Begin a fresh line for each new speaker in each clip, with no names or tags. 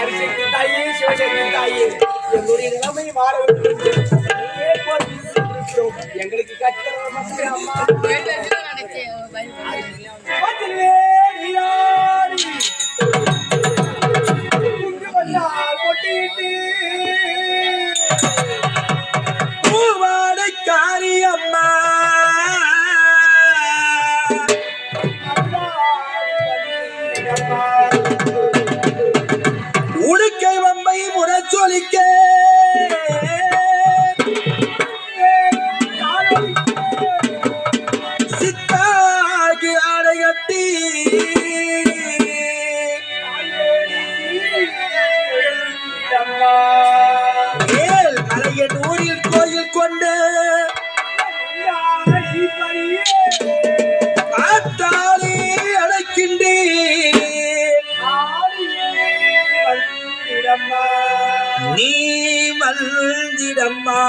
ஆதிசக்தி தாயே, சிவசக்தி தாயே, என்னுடைய நிலைமை மாற வேண்டும். எங்களுக்கு கற்கிற அம்மா கொட்டிட்டு பூவாடைக்காரி அம்மா உடுக்கை வம்பை முரச்சொலிக்க சித்தாகி ஆடையட்டி ஏல் அலையன் ஊரில் கோயில் கொண்டு ஆத்தாளி அழைக்கின்றேன் நீ வந்திடம்மா.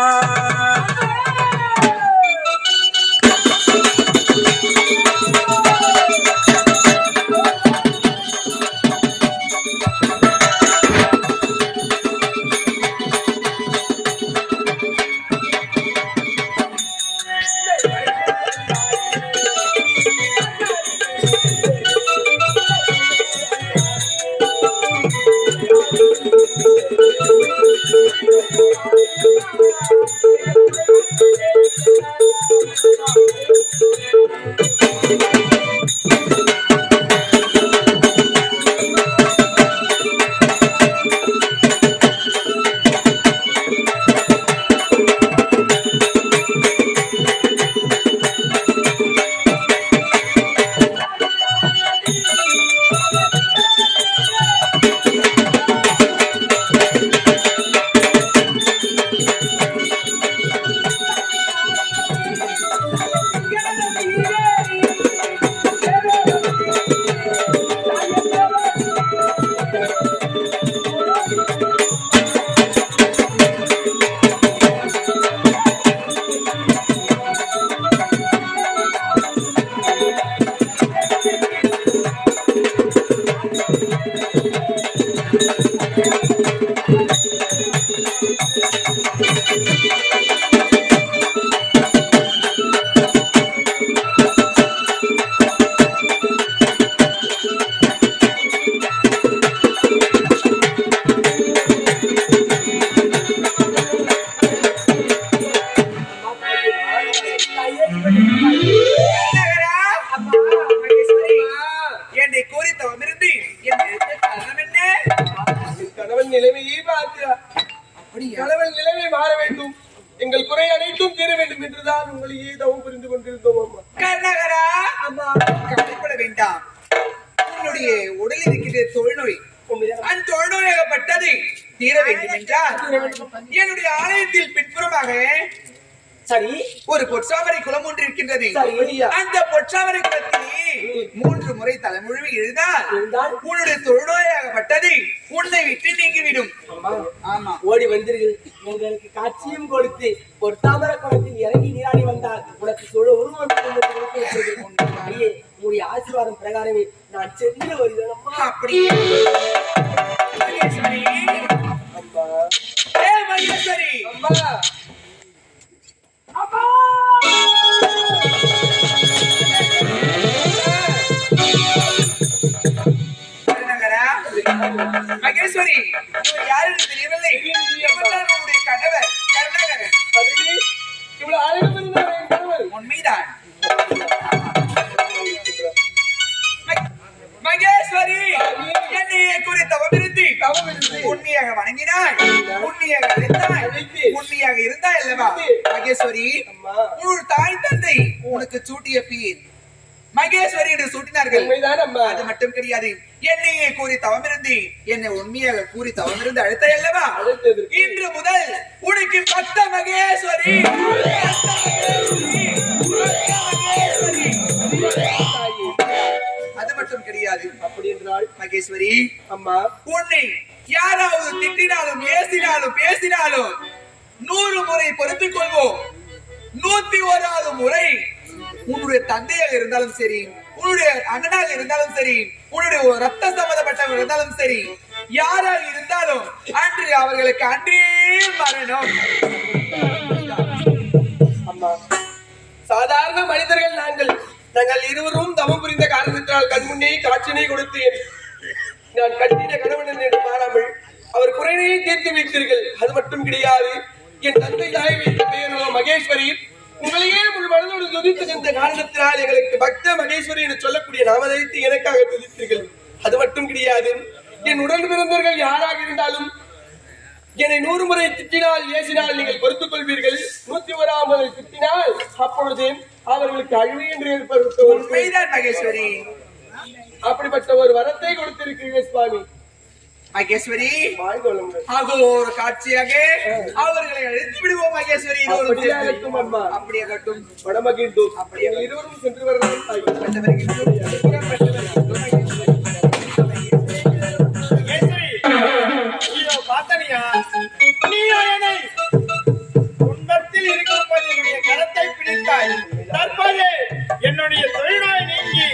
என்னை கோரி தவமிருந்து கணவன் நிலைமையை பார்த்து கணவன் நிலைமை மாற வேண்டும், எங்கள் குறை அனைத்தும் தீர வேண்டும் என்றுதான் உங்களையே தவம் புரிந்து கொண்டிருந்தோம். அம்மா கர்ணகரா, அம்மா கவலைப்பட வேண்டாம். உன்னுடைய உடலில் இருக்கின்ற தொழுநோய் அந்த தொழுநோயாகப்பட்டது தீர வேண்டும் என்றால் என்னுடைய ஆலயத்தில் பின்புறமாக சரி ஒரு பொற்சாவரை குளம் ஒன்று இருக்கின்றது. அந்த பொற்சாவரை குளத்திலே 3 முறை தலைமுழுவி எழுந்தால் உன்னுடைய தொழுநோயாகப்பட்டது உன்னை விட்டு நீங்கிவிடும். ஆமா, ஓடி வந்தீர்கள், உங்களுக்கு காட்சியும் கொடுத்து பொற்சாவரை குளத்தில் இறங்கி நீராடி வந்தால் உனக்கு உங்களுடைய ஆசீர்வாதம் பிரகாரமே நான் சென்று வருகிறேன். அப்படியே மகேஸ்வரி, யாரு தெரியவில்லை, உன்னுடைய கணவர் கருணாகரன். உண்மைதான் மகேஸ்வரி, என்னை குறித்த உண்மையாக வணங்கினாய், உண்மையாக உண்மையாக இருந்தாய் அல்லவா மகேஸ்வரி? உன் தாய் தந்தை உனக்கு சூட்டிய பேர் மகேஸ்வரி என்று சூட்டினார்கள். அது மட்டும் கிடையாது, என்னையே கூறி தவமிருந்து என்னை உண்மையாக கூறி தவமிருந்து அழைத்தாய் அல்லவா? இன்று முதல் உனக்கு பக்த மகேஸ்வரி. அது மட்டும் கிடையாது. அப்படி என்றால் மகேஸ்வரி அம்மா, உன்னை யாராவது திட்டினாலும் ஏசினாலும் பேசினாலும் 100 முறை பொறுத்துக் கொள்வோம். 101வது முறை உன்னுடைய தந்தையாக இருந்தாலும் சரி, உன்னுடைய அண்ணனாக இருந்தாலும் சரி, உன்னுடைய ரத்த சம்பந்தப்பட்டவங்க இருந்தாலும் சரி, யாராக இருந்தாலும்
அவர்களுக்கு அன்றே மரணம்.
அம்மா, சாதாரண மனிதர்கள் நாங்கள் இருவரும் தவம் புரிந்த காரணத்தினால் கண்முன்னே காட்சினை கொடுத்தேன். நான் கட்டின கணவன் என்று பாராமல் அவர் குறையை தீர்த்து வைத்தீர்கள். அது மட்டும் கிடையாது, என் தந்தை தாய் வைத்த பெயரோ மகேஸ்வரி. உங்களையே உங்கள் மனதோடு துதித்து தந்த காரணத்தினால் எங்களுக்கு பக்த மகேஸ்வரி என்று சொல்லக்கூடிய நாமதயத்தை எனக்காக துதித்தீர்கள். அது மட்டும் கிடையாது, என் உடன் பிறந்தவர்கள் யாராக இருந்தாலும் என்னை 100 முறை திட்டினால் ஏசினால் நீங்கள் பொறுத்துக் கொள்வீர்கள். 101ஆம் முறை திட்டினால் அப்பொழுது அவர்களுக்கு அழிவு என்று ஏற்படுத்த
உண்மைதான் மகேஸ்வரி.
அப்படிப்பட்ட ஒரு வரத்தை கொடுத்திருக்கிறீர்கள் சுவாமி.
மகேஸ்வரி,
ஆகோ
ஒரு காட்சியாக அவர்களை அழைத்து விடுவோம் மகேஸ்வரி.
அம்மா,
அப்படியே கட்டும்
வடமகிழ்ந்தோம். அப்படியே இருவரும் சென்று வரலாம்.
என்னுடைய தொழிலாய் நீங்கி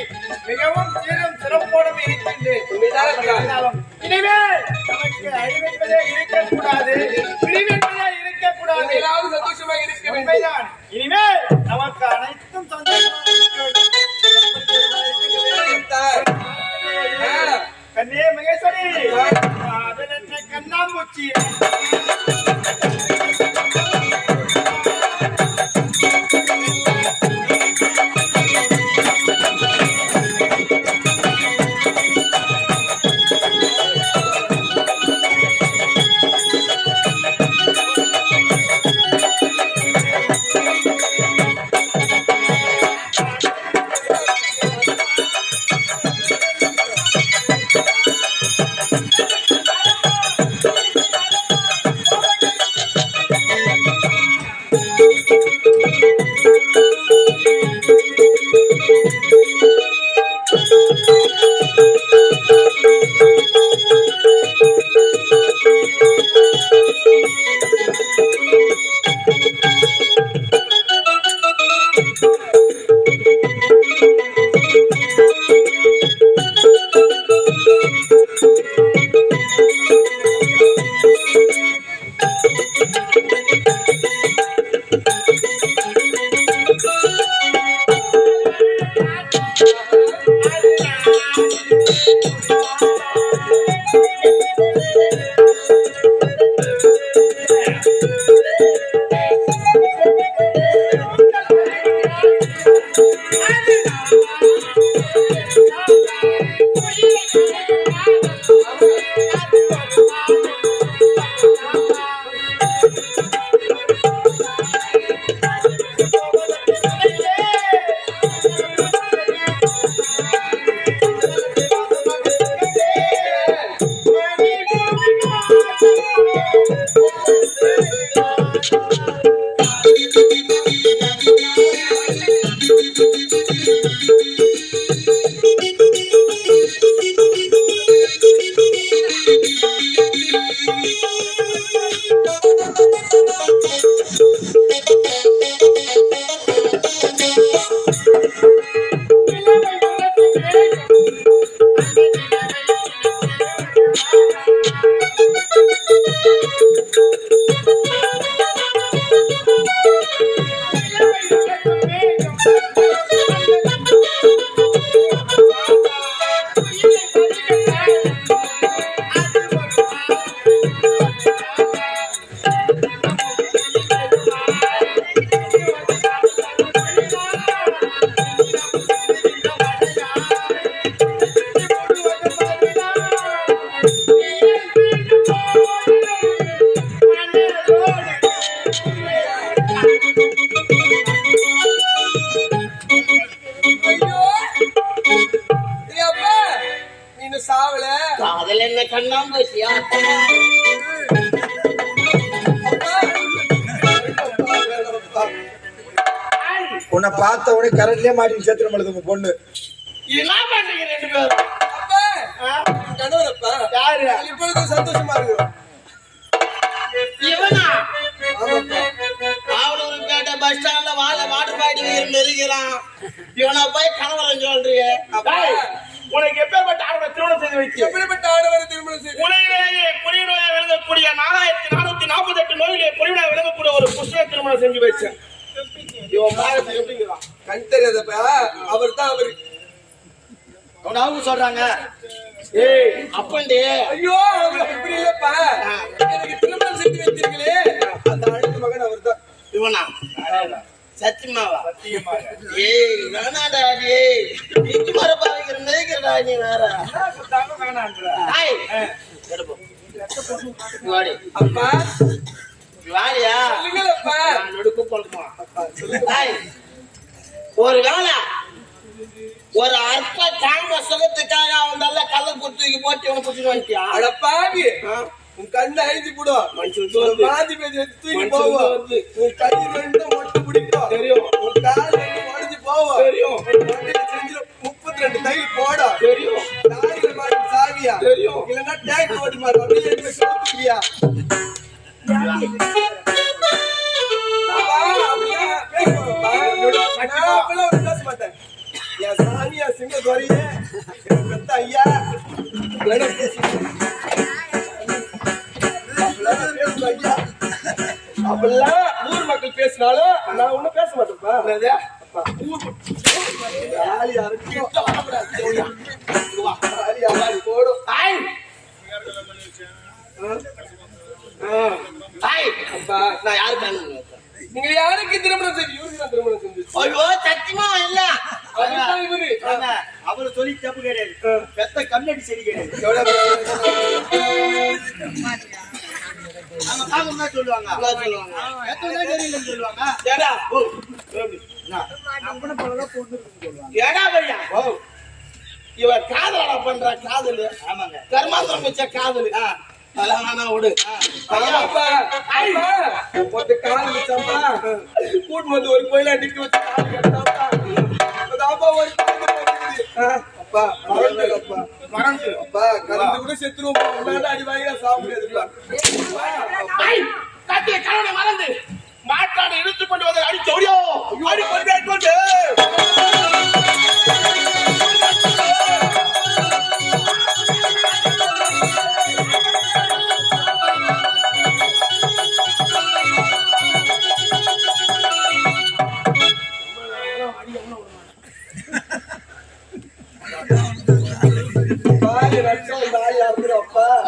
மிகவும் சீரும் சிறப்போடும் இருக்கின்றேன். இனிமேல் நமக்கு அழிவென்பதே இருக்கக்கூடாது, பிரிவென்பதே இருக்கக்கூடாது.
சந்தோஷமாக இருக்க
உண்மைதான். இனிமேல் நமக்கு அனைத்தும் கண்ணே மகேஸ்வரி, கண்ணாம்பூச்சி
கண்ணாம்பூச்சியா
உன்னை பார்த்த உடனே கரண்ட்லயே மாட்டி சேர்த்து நம்மளுக்கு பொண்ணு
என்ன பண்றீங்க ரெண்டு பேரும்?
கணவரப்பா
யாரு?
இப்பொழுது சந்தோஷமா இருக்கும்.
இவனா அவளுக்கு கேட்ட பஸ் ஸ்டாண்ட்ல வாட்டர் பாட்டில் நெருக்கிறான். இவனை போய் கணவரன் சொல்றீங்க.
உனக்கு எப்பேற்பட்ட ஆடவரை திருமணம் செய்து வைக்க
எப்படிப்பட்ட ஆடவரை திருமணம் செய்து
உலகிலேயே புலிநோயை எழுதக்கூடிய திருமணம் செஞ்சு வச்சேன். இவன் பாரத்தை எப்படிங்கிறான்?
கண் தெரியாதப்பா அவர் தான் அவரு.
அவங்க சொல்றாங்க, ஏய் அப்பண்டே,
ஐயோ அவர் இப்படி இல்லப்பா, எனக்கு திருமணம் செஞ்சு வைத்தீர்களே அந்த அழகு மகன் அவர் தான்.
இவனா சத்தியமாவா? ஏய் வேணாடா, ஏய் இஞ்சி மரப்பா வைக்கிற மேய்க்கிறடா நீ வேற.
அப்பா
வாடியா
சொல்லுங்களப்பா.
நடுக்கு பழக்கமா ஒரு வேலை ஒரு அற்ப காம சுகத்துக்காக அவன் நல்ல கல்ல குத்துக்கு போட்டு இவனை குத்திட்டு வந்துட்டியா?
அடப்பாவி, உன் கண்ணு அழிஞ்சு போடும், பாதி பேஜ் எடுத்து தூக்கி போவோம், உன் கை ரெண்டு மொட்டை பிடிக்கும் தெரியும், உன் கால் ரெண்டு உடஞ்சு போவோம் தெரியும், செஞ்சு 32 தையல் போடும் தெரியும், தாயில மாட்டி சாவியா தெரியும், இல்லன்னா டேங்க் ஓடி மாறும் அப்படியே எடுத்து கொடுத்துக்கியா. பேச மாட்டேன். என் சாமியா சிங்க துறையே பெத்த ஐயா அப்படிலாம் ஊர் மக்கள் பேசினாலும் நான் ஒண்ணும் பேச மாட்டேன்ப்பா. போடும் அப்பா.
நான் யாரு
நீங்க யாருக்கு திருமணம் செஞ்சு? இவருக்கு தான் திருமணம் செஞ்சு.
ஐயோ சத்தியமா இல்ல,
அதுதான் இவரு.
அவரு சொல்லி தப்பு கிடையாது, பெத்த கம்யூனிட்டி சரி கிடையாது. நம்ம காலம் தான் சொல்லுவாங்க, பெத்தவங்க தெரியலன்னு சொல்லுவாங்க.
ஏடா ஏடா பையா இவன் காதலடா பண்ற காதல்.
ஆமாங்க,
கர்மாந்திரம் வச்ச காதல். அதெல்லாம் விடு.
ஒரு கால் வச்சாப்பா கூட்டு வந்து ஒரு கோயிலா நிக்க வச்சு கால் கட்டாப்பா. அதாப்பா ஒரு அப்பா மறந்துப்பா, மறந்து அப்பா கலந்து கூட செத்துருவோம். முன்னாடி அடி வாங்கினா சாப்பிடுறதுப்பா.
கட்டிய கணவனை மறந்து மாட்டாடு இழுத்து கொண்டு வந்து அடி சோடியோ அடி கொண்டு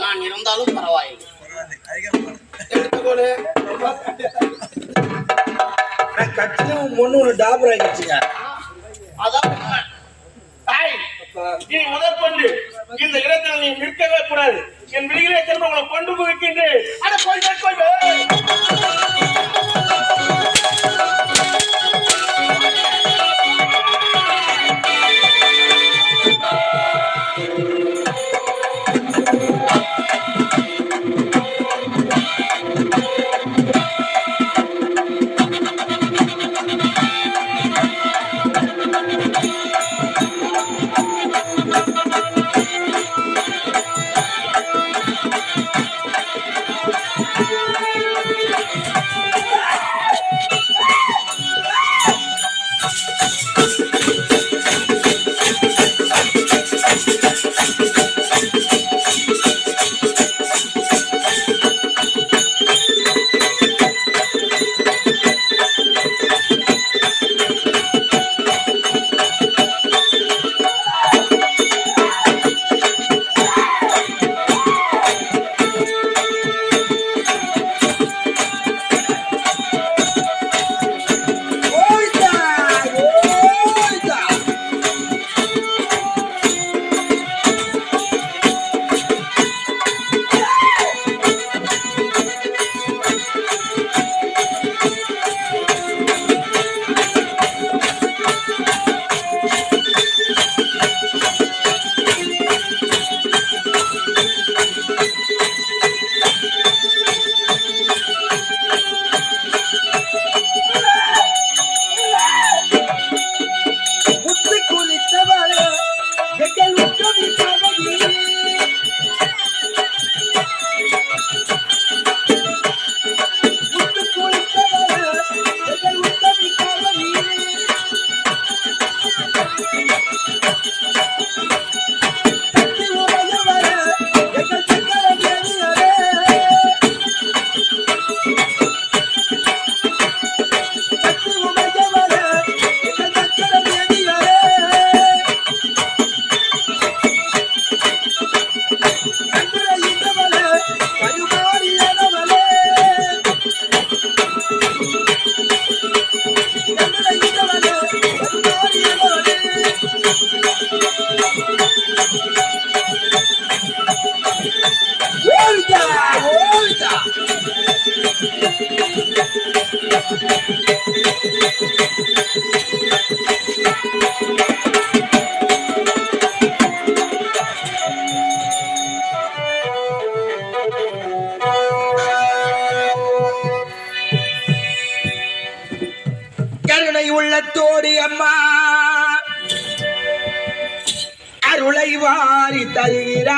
நான் இருந்தாலும் பரவாயில்லை.
கட்சியும் ஒண்ணு ஒண்ணு டாபர் ஆகிடுச்சுங்க.
அதான் உண்மை. தாய், நீ முதல் கொண்டு இந்த இடத்தில் நீ நிற்கவே கூடாது. என் விழிகளை திரும்ப உங்களை கொண்டு போய்க்கின்றேன். அட போய்
உள்ளத்தோடு அம்மா அருளை வாரி தருகிறார்.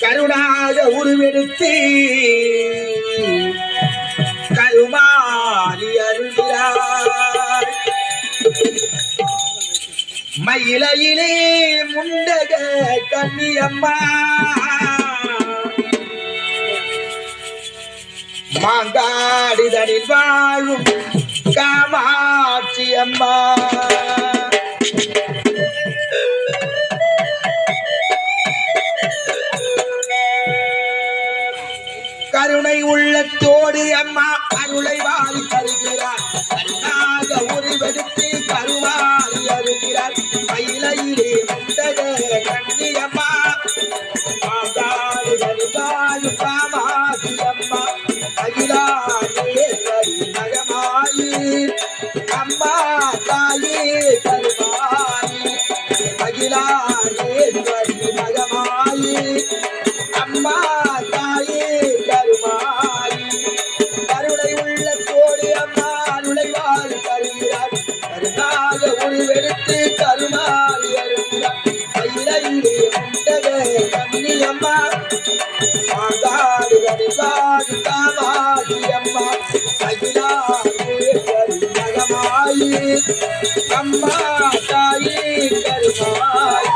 கருணாக உருவெடுத்து கருமாறி அருள்கிறார். மயிலையிலே முண்டக கன்னியம்மா மாங்காடுதனில் வாழும் காமாட்சி அம்மா. கருணை உள்ளத்தோடு அம்மா அருளை வாரி தருகிறார். கருணாக உருவெடுத்து கருமாறி அருகிறார். மயிலையிலே முண்டக கன்னியம்மா மாங்காடுதனில் வாழும் காமாட்சி அம்மா. அகிலாண்டேஸ்வரி மகமாயி அம்மா தாயே கருமாயி. அகிலாண்டேஸ்வரி மகமாயி அம்மா தாயே கருமாயி. கருணை உள்ளத்தோடு அம்மா அருளை வாரி தருகிறார். கருணாக உருவெடுத்து கருமாறி அருகிறார். மயிலையிலே முண்டக கன்னியம்மா மாங்காடுதனில் வாழும் காமாட்சி அம்மா. அகிலாண்டேஸ்வரி மகமாயி அம்மா தாயே கருமாயி.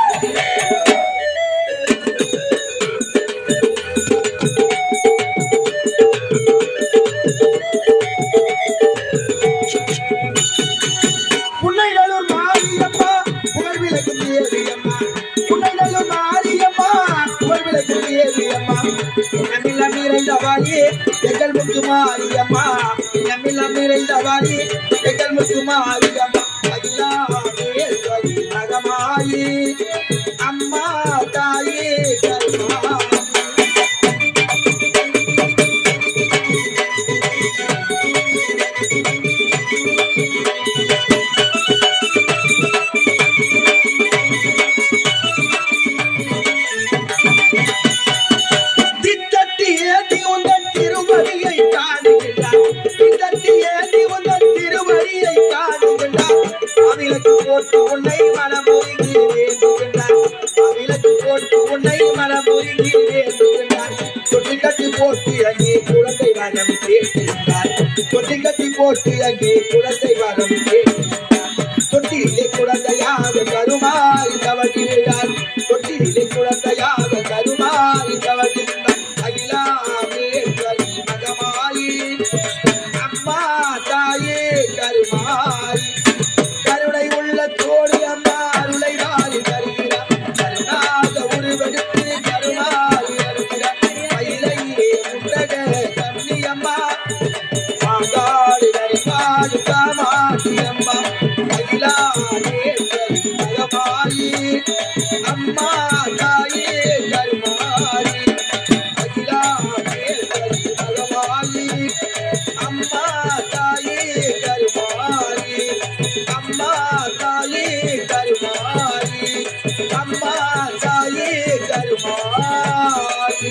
புன்னைநல்லூர் மாரியம்மா புகழ் விளக்கும் தேவியம்மா. புன்னைநல்லூர் மாரியம்மா புகழ் விளக்கும் தேவியம்மா. நம்மிலம் நிறைந்தவாயே எங்கள் முத்துமாரியம்மா. நம்மிலம் நிறைந்தவாயே எங்கள் முத்துமாரியம்மா. அகிலாண்டேஸ்வரி மகமாயி அம்மா தாயே கருமாயி. தித்தட்டி ஏந்தி உந்தன் திருவடியை காணுகின்றார். தித்தட்டி ஏந்தி உந்தன் திருவடியை காணுகின்றார். அவிலக்கு போட்டு உன்னை மனமுருகி வேண்டுகின்றார். அவிலக்கு போட்டு உன்னை மனமுருகி வேண்டுகின்றார். தொட்டி கட்டி போட்டு அங்கே குழந்தை வரம் கேட்கின்றார். தொட்டி கட்டி போட்டு அங்கே குழந்தை வரம் கேட்கின்றார். தொட்டியிலே குழந்தையாக கருமாறி தவழ்கிறார். தொட்டியிலே குழந்தையாக கருமாறி தவழ்கின்றார். அகிலாண்டேஸ்வரி மகமாயி அம்மா தாயே கருமாயி. கருணை உள்ளத்தோடு அம்மா அருளை வாரி தருகிறார். கருணாக உருவெடுத்து கருமாறி அருகிறார். மயிலையிலே முண்டக கன்னியம்மா மாங்காடுதனில் வாழும் காமாட்சி அம்மா. அகிலாண்டேஸ்வரி மகமாயி அம்மா தாயே கருமாயி. அகிலாண்டேஸ்வரி மகமாயி அம்மா தாயே கருமாயி. அம்மா தாயே கருமாயி. அம்மா தாயே கருமாயி.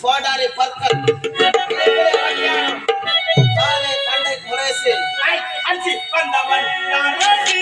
கோடாரி பற்கள் காலை கண்டை குறைசி அடிச்சு வந்தவன் யாரடி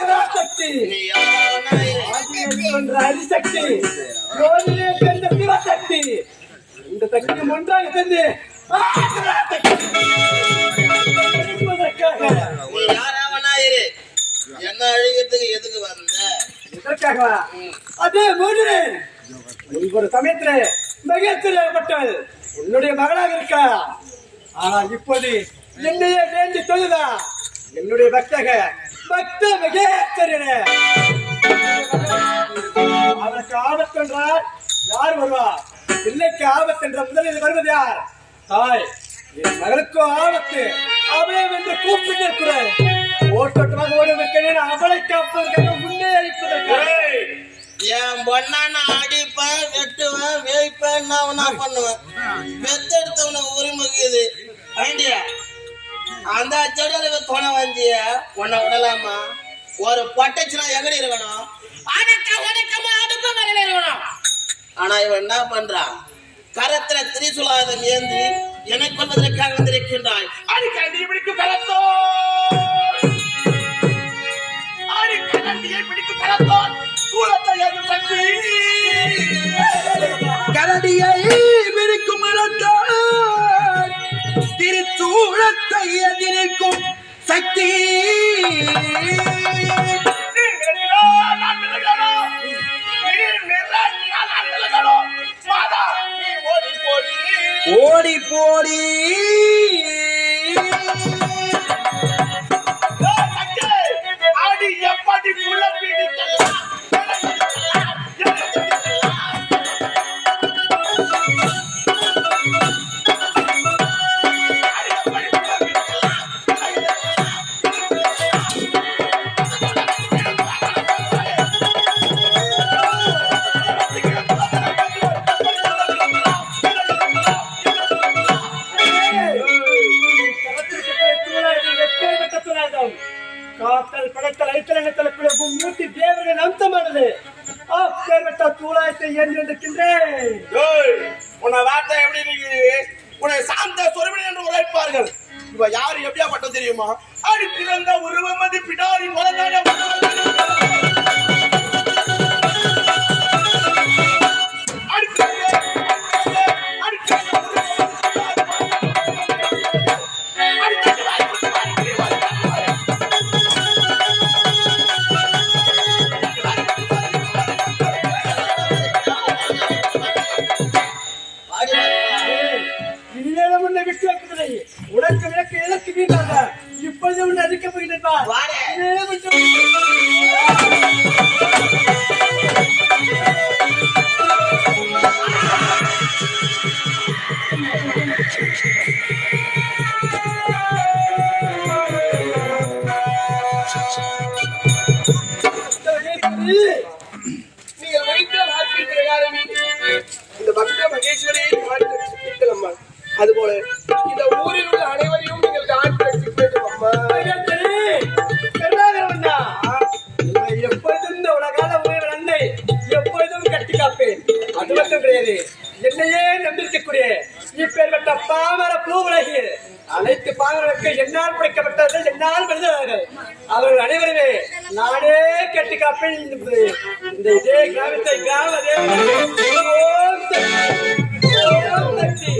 பராசக்தி சக்தி சிவசக்தி இந்த சக்தி ஒன்றாக சென்று
என்ன அழிக்கிறதுக்கு எதுக்கு வந்த
இதற்காகவா? அதே மூன்று ஒரு சமயத்திலே மகேஸ்வரப்பட்டவள் என்னுடைய மகளாக இருக்கா. ஆனால் இப்போது என்னையே வேண்டி தொழுதா என்னுடைய பக்த மகேஸ்வரனே. அவனுக்கு ஆபத்து என்றால் யார் வருவா? பிள்ளைக்கு ஆபத்து என்ற முதலில் வருவது யார்? தாய். என் மகளுக்கு ஆபத்து அபயம் என்று கூப்பிட்டு இருக்கிறேன். ஓட்டமாக ஓடி வைக்கிறேன். அவளை காப்பதற்காக முன்னே அழிப்பதற்கு
என் பொண்ணான அடிப்பேன், வெட்டுவேன், வேய்ப்பேன், நான் பண்ணுவேன். பெத்தெடுத்தவனுக்கு உரிமைக்குது ஐண்டியா. அந்த செடியில துணை வந்திய உன்னை விடலாமா? ஒரு பொட்டச்சுனா எங்கடி இருக்கணும்? ஆனா இவன் என்ன பண்றான்? கரத்துல திரிசுலாயுதம் ஏந்தி என்னை கொள்வதற்காக வந்திருக்கின்றாய். அடிக்கடி பிடிக்கும் கரத்தோ, அடிக்கடியை பிடிக்கும் கரத்தோ, சூழத்தை எதிர் சக்தி,
கரடியை பிடிக்கும் மரத்தால் திருச்சூழத்தை எதிர்க்கும் சக்தி. ஓடி போடி
அடி எப்படி குழப்பிடிக்கலாம்.
காத்தல் படைத்தல் ஐத்தலங்கத்தில் பிறகும் மூர்த்தி தேவர்கள் அம்சமானது. அப்பேற்பட்ட தூளாயத்தை ஏந்திருக்கின்றேன்.
உன்னை வார்த்தை எப்படி இருக்கு? உன்னை சாந்த சொருவினை என்று உரைப்பார்கள். இவ யாரு எப்படியா பட்டம் தெரியுமா? அடி பிறந்த உருவம் அது பிடாரி வளர்ந்தான
உனக்கு விளக்கு எதற்கு வீட்டாக இப்பொழுது உன்னை அழிக்க போகின்றார்.
நீங்கள் வைத்த வாக்கின் பிரகாரமே இந்த பக்த மகேஸ்வரியை அதுபோல இந்த ஊரில் உள்ள அனைவரையும் நீங்கள் காட்டி ரட்சிக்க வேண்டும் அம்மா.
சரி, கருணாகரவண்ணா, உங்களை எப்பொழுதும் இந்த உலகால உயிர் அன்னை எப்பொழுதும் கட்டி காப்பேன். அது மட்டும் கிடையாது, என்னையே நம்பிக்கக்கூடிய இப்பேற்பட்ட பாமர பூ உலகில் அனைத்து பாமரருக்கு என்னால் படைக்கப்பட்டவர்கள், என்னால் மனிதர்கள், அவர்கள் அனைவருமே நானே கட்டி காப்பேன். இந்த இதே கிராமத்தை கிராமதே ஓம் சக்தி, ஓம் சக்தி.